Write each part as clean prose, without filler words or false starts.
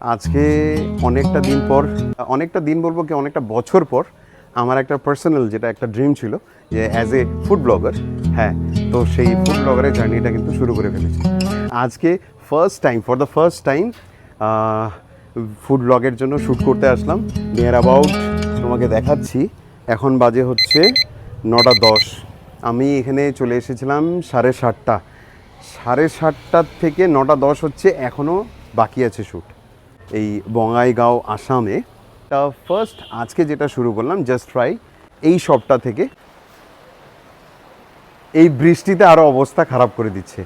আজকে অনেকটা দিন পর, অনেকটা দিন বলবো কি অনেকটা বছর পর আমার একটা পার্সোনাল যেটা একটা ড্রিম ছিল যে অ্যাজ এ ফুড ব্লগার, হ্যাঁ, তো সেই ফুড ব্লগারের জার্নিটা কিন্তু শুরু করে ফেলেছি আজকে। For the first time food ব্লগের জন্য শ্যুট করতে আসলাম। নিয়ার অ্যাবাউট তোমাকে দেখাচ্ছি, এখন বাজে হচ্ছে 9:10। আমি এখানে চলে এসেছিলাম 7:30। 7:30 থেকে 9:10 হচ্ছে, এখনও বাকি আছে শ্যুট এই বঙাইগাঁও আসামে। তা ফার্স্ট আজকে যেটা শুরু করলাম জাস্ট ট্রাই এই শপটা থেকে। এই বৃষ্টিতে আরও অবস্থা খারাপ করে দিচ্ছে,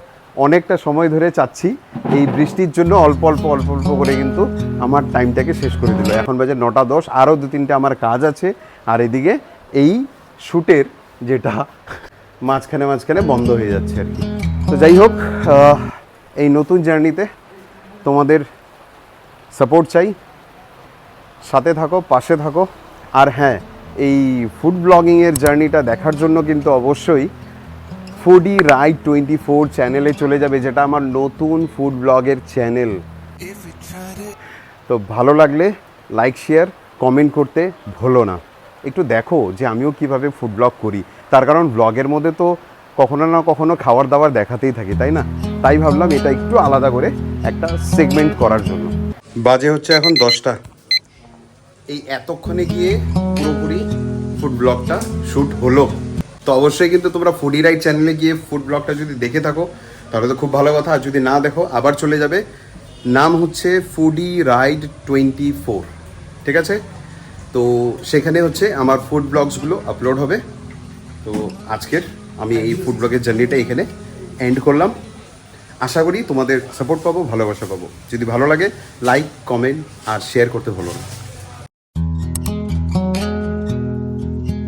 অনেকটা সময় ধরে চাচ্ছি, এই বৃষ্টির জন্য অল্প অল্প করে কিন্তু আমার টাইমটাকে শেষ করে দিল। এখন বাজে 9:10, আরও 2-3টে আমার কাজ আছে, আর এদিকে এই শ্যুটের যেটা মাঝখানে বন্ধ হয়ে যাচ্ছে আর কি। তো যাই হোক, এই নতুন জার্নিতে তোমাদের সাপোর্ট চাই, সাথে থাকো, পাশে থাকো। আর হ্যাঁ, এই ফুড ব্লগিংয়ের জার্নিটা দেখার জন্য কিন্তু অবশ্যই ফুডি রাইড 24 চ্যানেলে চলে যাবে, যেটা আমার নতুন ফুড ব্লগের চ্যানেল। তো ভালো লাগলে লাইক, শেয়ার, কমেন্ট করতে ভুলো না। একটু দেখো যে আমিও কিভাবে ফুড ব্লগ করি, তার কারণ ব্লগের মধ্যে তো কখনো না কখনো খাবার দাবার দেখাতেই থাকি, তাই না? তাই ভাবলাম এটা একটু আলাদা করে একটা সেগমেন্ট করার জন্য। বাজে হচ্ছে এখন 10টা। এই এতক্ষণে গিয়ে পুরোপুরি ফুড ব্লগটা শ্যুট হলো। তো অবশ্যই কিন্তু তোমরা ফুডি রাইড চ্যানেলে গিয়ে ফুড ব্লগটা যদি দেখে থাকো তাহলে তো খুব ভালো কথা, আর যদি না দেখো আবার চলে যাবে। নাম হচ্ছে ফুডি রাইড 24, ঠিক আছে? তো সেখানে হচ্ছে আমার ফুড ব্লগসগুলো আপলোড হবে। তো আজকের আমি এই ফুড ব্লগের জার্নিটা এখানে এন্ড করলাম। আশা করি তোমাদের সাপোর্ট পাবো, ভালোবাসা পাবো। যদি ভালো লাগে লাইক, কমেন্ট আর শেয়ার করতে ভুলো না।